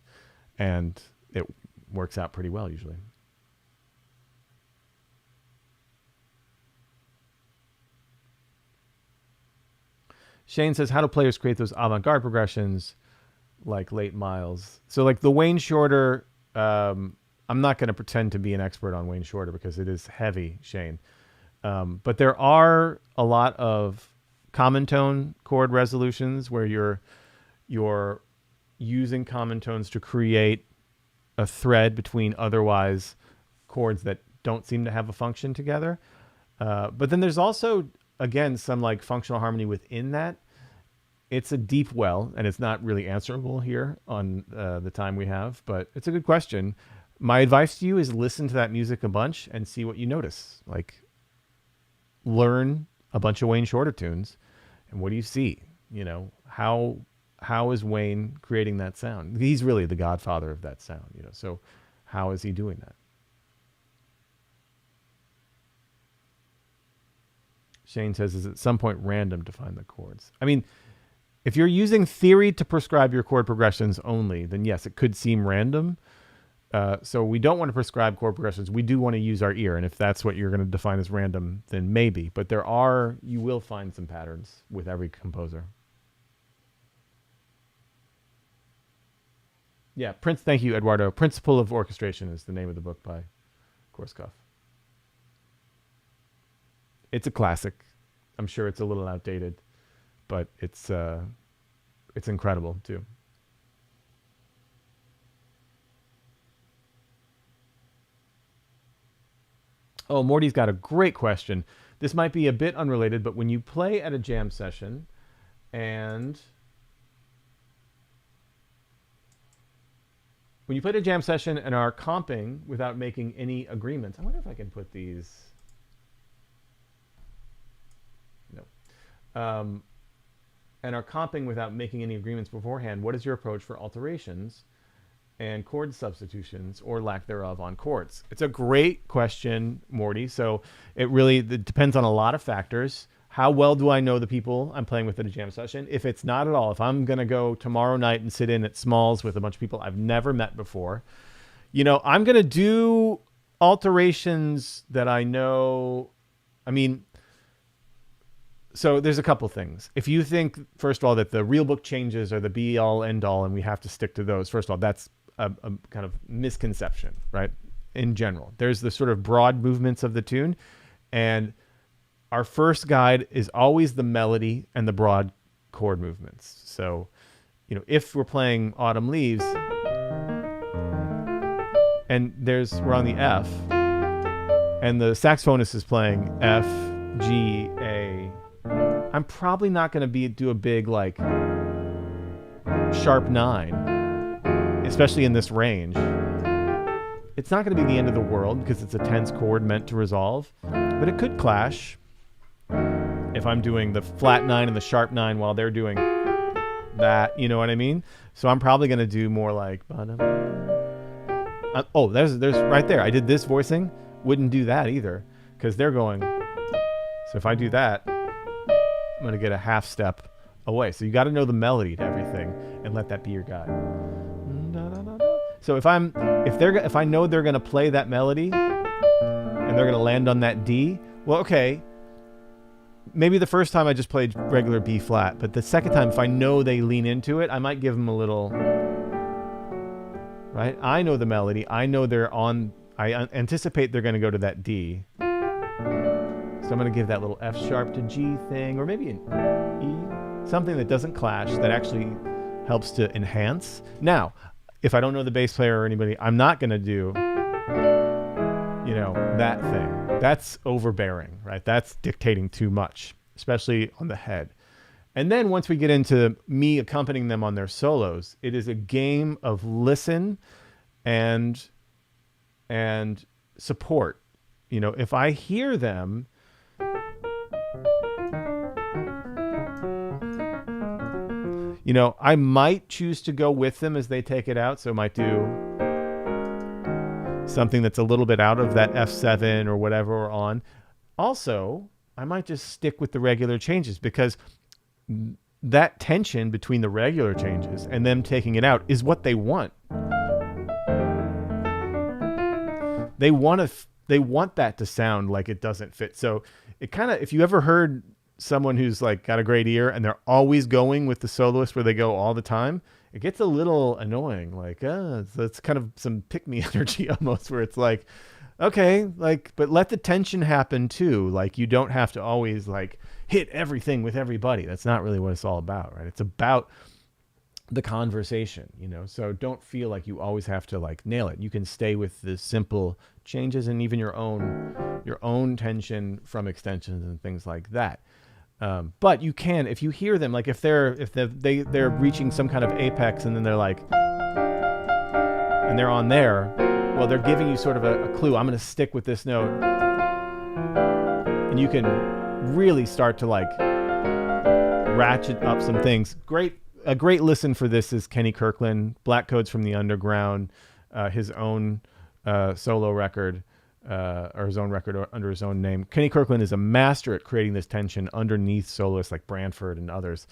and it works out pretty well usually. Shane says, how do players create those avant-garde progressions like Late Miles? So like the Wayne Shorter, I'm not going to pretend to be an expert on Wayne Shorter because it is heavy, Shane. But there are a lot of common tone chord resolutions where you're using common tones to create a thread between otherwise chords that don't seem to have a function together. But then there's also, again, some like functional harmony within that. It's a deep well, and it's not really answerable here on the time we have, but it's a good question. My advice to you is listen to that music a bunch and see what you notice. Like, learn a bunch of Wayne Shorter tunes, and what do you see? You know, how is Wayne creating that sound? He's really the godfather of that sound, you know, so how is he doing that? Shane says, is at some point random to find the chords? I mean, if you're using theory to prescribe your chord progressions only, then yes, it could seem random. So we don't want to prescribe chord progressions. We do want to use our ear. And if that's what you're going to define as random, then maybe. But you will find some patterns with every composer. Yeah, thank you, Eduardo. Principle of Orchestration is the name of the book by Korsakov. It's a classic. I'm sure it's a little outdated, but it's incredible too. Oh, Morty's got a great question. This might be a bit unrelated, but when you play at a jam session and are comping without making any agreements, I wonder if I can put these. No. And are comping without making any agreements beforehand, what is your approach for alterations and chord substitutions or lack thereof on chords? It's a great question, Morty. So it depends on a lot of factors. How well do I know the people I'm playing with at a jam session? If it's not at all, if I'm going to go tomorrow night and sit in at Smalls with a bunch of people I've never met before, you know, I'm going to do alterations that I know. I mean, so there's a couple things. If you think, first of all, that the real book changes are the be all end all and we have to stick to those, first of all, that's a kind of misconception, right? In general, there's the sort of broad movements of the tune, and our first guide is always the melody and the broad chord movements. So, you know, if we're playing Autumn Leaves and we're on the F and the saxophonist is playing F, G, A, I'm probably not going to do a big like sharp 9, especially in this range, it's not going to be the end of the world because it's a tense chord meant to resolve, but it could clash if I'm doing the flat 9 and the sharp 9 while they're doing that, you know what I mean? So I'm probably going to do more like, oh, there's right there. I did this voicing, wouldn't do that either because they're going. So if I do that, I'm going to get a half step away. So you got to know the melody to everything and let that be your guide. So if I know they're going to play that melody and they're going to land on that D, well, okay, maybe the first time I just played regular B flat, but the second time, if I know they lean into it, I might give them a little, right? I know the melody. I know I anticipate they're going to go to that D. So I'm going to give that little F sharp to G thing, or maybe an E, something that doesn't clash, that actually helps to enhance. Now, if I don't know the bass player or anybody, I'm not going to do, that thing. That's overbearing, right? That's dictating too much, especially on the head. And then once we get into me accompanying them on their solos, it is a game of listen and support. If I hear them, I might choose to go with them as they take it out. So I might do something that's a little bit out of that F7 or whatever we're on. Also, I might just stick with the regular changes because that tension between the regular changes and them taking it out is what they want. They want that to sound like it doesn't fit. So it kind of, if you ever heard someone who's like got a great ear and they're always going with the soloist where they go all the time, it gets a little annoying. Like, it's kind of some pick-me energy almost, where it's like, okay, but let the tension happen too. Like, you don't have to always like hit everything with everybody. That's not really what it's all about, right? It's about the conversation, so don't feel like you always have to like nail it. You can stay with the simple changes and even your own tension from extensions and things like that. But you can, if you hear them, like if they're reaching some kind of apex and then they're like, and they're on there, well, they're giving you sort of a clue. I'm going to stick with this note. And you can really start to like ratchet up some things. A great listen for this is Kenny Kirkland, Black Codes from the Underground, his own solo record. Or his own record under his own name. Kenny Kirkland is a master at creating this tension underneath soloists like Branford and others.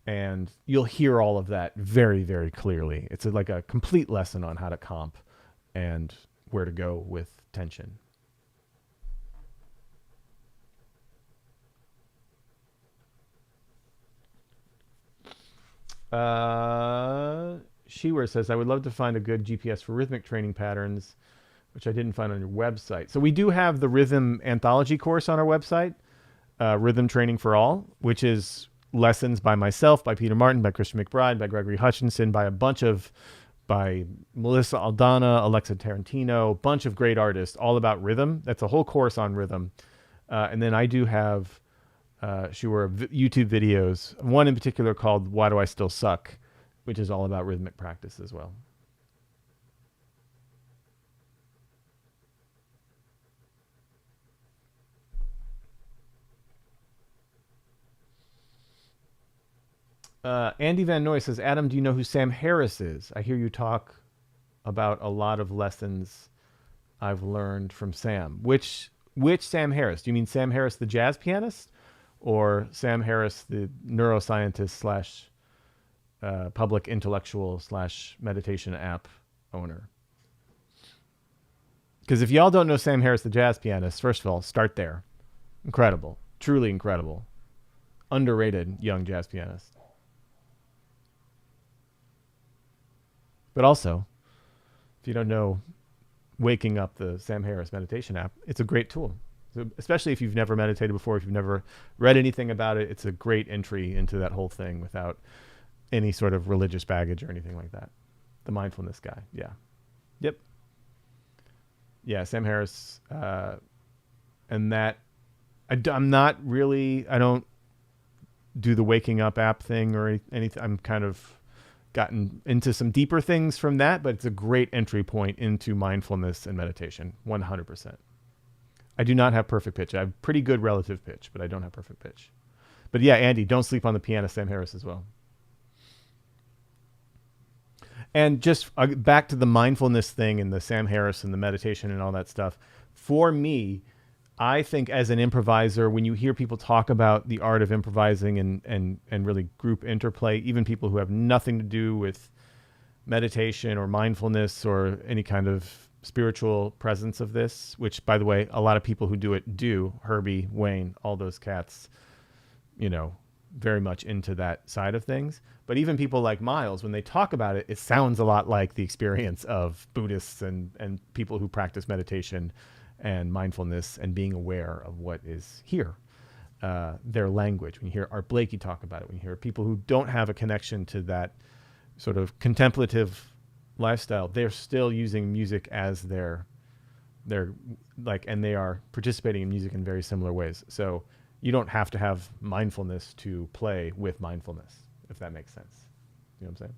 And you'll hear all of that very, very clearly. It's like a complete lesson on how to comp and where to go with tension. Shewer says, I would love to find a good GPS for rhythmic training patterns, which I didn't find on your website. So we do have the rhythm anthology course on our website, Rhythm Training for All, which is lessons by myself, by Peter Martin, by Christian McBride, by Gregory Hutchinson, by Melissa Aldana, Alexa Tarantino, a bunch of great artists, all about rhythm. That's a whole course on rhythm. And then I do have YouTube videos, one in particular called Why Do I Still Suck, which is all about rhythmic practice as well. Andy Van Noy says, Adam, do you know who Sam Harris is? I hear you talk about a lot of lessons I've learned from Sam. Which Sam Harris? Do you mean Sam Harris, the jazz pianist, or Sam Harris, the neuroscientist / public intellectual / meditation app owner? Because if y'all don't know Sam Harris, the jazz pianist, first of all, start there. Incredible. Truly incredible. Underrated young jazz pianist. But also, if you don't know Waking Up, the Sam Harris meditation app, it's a great tool. So especially if you've never meditated before, if you've never read anything about it, it's a great entry into that whole thing without any sort of religious baggage or anything like that. The mindfulness guy. Yeah. Yep. Yeah, Sam Harris. And that, I'm not really, I don't do the Waking Up app thing or anything. I'm kind of gotten into some deeper things from that, but it's a great entry point into mindfulness and meditation, 100%. I do not have perfect pitch. I have pretty good relative pitch, but I don't have perfect pitch. But yeah, Andy, don't sleep on the piano, Sam Harris as well. And just back to the mindfulness thing and the Sam Harris and the meditation and all that stuff. For me, I think as an improviser, when you hear people talk about the art of improvising and really group interplay, even people who have nothing to do with meditation or mindfulness or any kind of spiritual presence of this, which, by the way, a lot of people who do it do, Herbie, Wayne, all those cats, you know, very much into that side of things. But even people like Miles, when they talk about it, it sounds a lot like the experience of Buddhists and people who practice meditation and mindfulness and being aware of what is here, their language. When you hear Art Blakey talk about it, when you hear people who don't have a connection to that sort of contemplative lifestyle, they're still using music as their like, and they are participating in music in very similar ways. So you don't have to have mindfulness to play with mindfulness, if that makes sense. You know what I'm saying?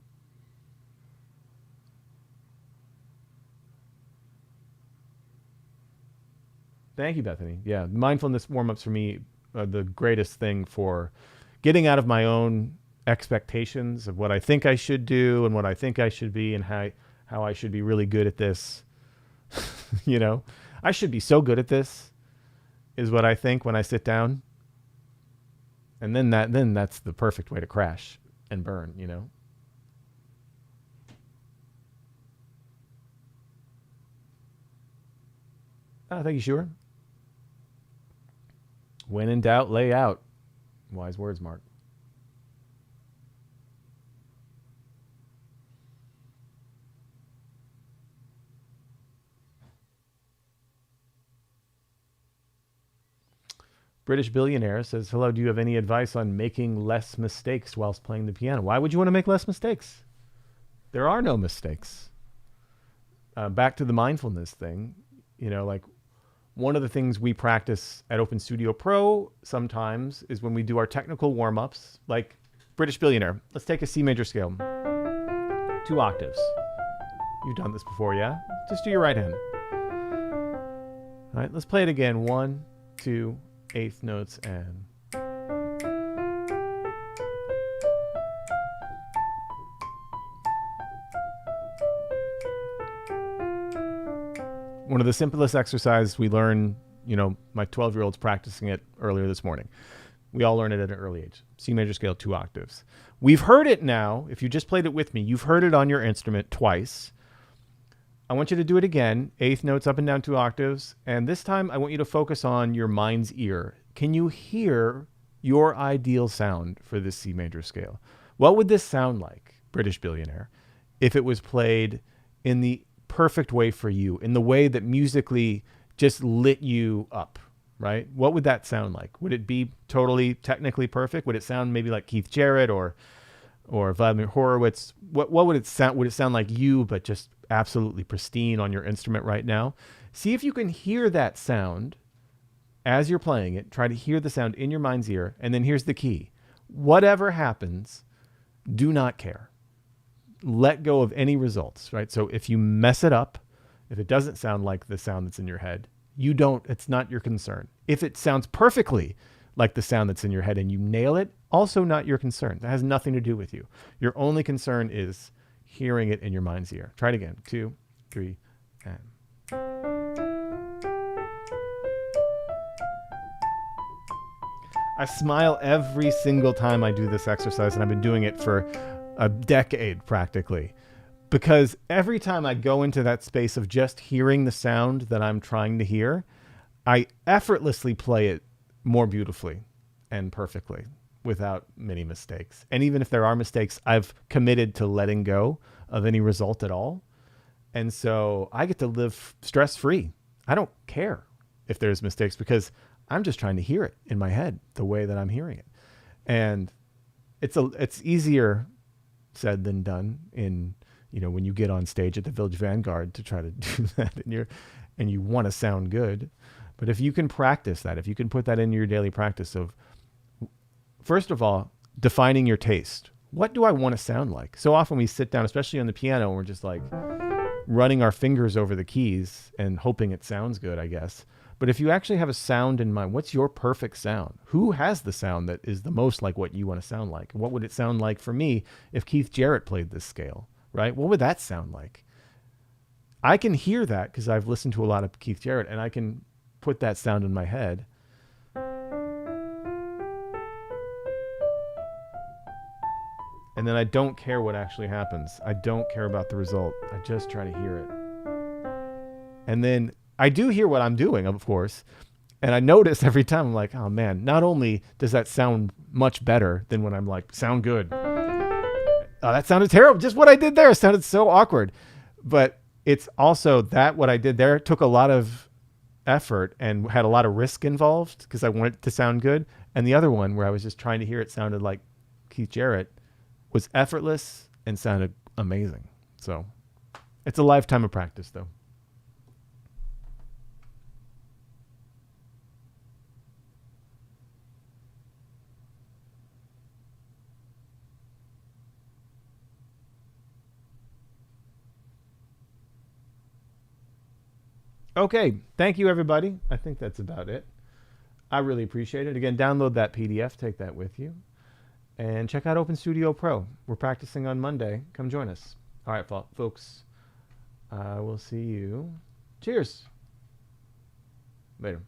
Thank you, Bethany. Yeah, mindfulness warm-ups for me are the greatest thing for getting out of my own expectations of what I think I should do and what I think I should be and how I should be really good at this. You know, I should be so good at this is what I think when I sit down. And then that's the perfect way to crash and burn, you know? Oh, thank you, Sure. When in doubt, lay out. Wise words, Mark. British Billionaire says, hello, do you have any advice on making less mistakes whilst playing the piano? Why would you want to make less mistakes? There are no mistakes. Back to the mindfulness thing, you know, like one of the things we practice at Open Studio Pro sometimes is when we do our technical warm-ups, like British Billionaire. Let's take a C major scale, 2 octaves. You've done this before, yeah? Just do your right hand. All right, let's play it again. 1, 2, eighth notes and one of the simplest exercises we learn, you know, my 12-year-old's practicing it earlier this morning. We all learn it at an early age. C major scale, 2 octaves. We've heard it now. If you just played it with me, you've heard it on your instrument twice. I want you to do it again, eighth notes up and down 2 octaves. And this time I want you to focus on your mind's ear. Can you hear your ideal sound for this C major scale? What would this sound like, British Billionaire, if it was played in the perfect way for you, in the way that musically just lit you up, right? What would that sound like? Would it be totally technically perfect? Would it sound maybe like Keith Jarrett or Vladimir Horowitz? What would it sound? Would it sound like you, but just absolutely pristine on your instrument right now? See if you can hear that sound as you're playing it. Try to hear the sound in your mind's ear. And then here's the key. Whatever happens, do not care. Let go of any results, right? So if you mess it up, if it doesn't sound like the sound that's in your head, it's not your concern. If it sounds perfectly like the sound that's in your head and you nail it, also not your concern. That has nothing to do with you. Your only concern is hearing it in your mind's ear. Try it again. 2, 3, and. I smile every single time I do this exercise, and I've been doing it for a decade practically, because every time I go into that space of just hearing the sound that I'm trying to hear, I effortlessly play it more beautifully and perfectly without many mistakes. And even if there are mistakes, I've committed to letting go of any result at all. And so I get to live stress-free. I don't care if there's mistakes because I'm just trying to hear it in my head the way that I'm hearing it. And it's easier said than done in, you know, when you get on stage at the Village Vanguard to try to do that and you want to sound good. But if you can practice that, if you can put that into your daily practice of, first of all, defining your taste. What do I want to sound like? So often we sit down, especially on the piano, and we're just like running our fingers over the keys and hoping it sounds good, I guess. But if you actually have a sound in mind, what's your perfect sound? Who has the sound that is the most like what you want to sound like? What would it sound like for me if Keith Jarrett played this scale, right? What would that sound like? I can hear that because I've listened to a lot of Keith Jarrett, and I can put that sound in my head. And then I don't care what actually happens. I don't care about the result. I just try to hear it. And then I do hear what I'm doing, of course. And I notice every time I'm like, oh man, not only does that sound much better than when I'm like, sound good. Oh, that sounded terrible. Just what I did there sounded so awkward. But it's also that what I did there took a lot of effort and had a lot of risk involved because I wanted it to sound good. And the other one where I was just trying to hear it sounded like Keith Jarrett was effortless and sounded amazing. So it's a lifetime of practice, though. Okay. Thank you, everybody. I think that's about it. I really appreciate it. Again, download that PDF, take that with you, and check out Open Studio Pro. We're practicing on Monday. Come join us. All right, folks. We'll see you. Cheers. Later.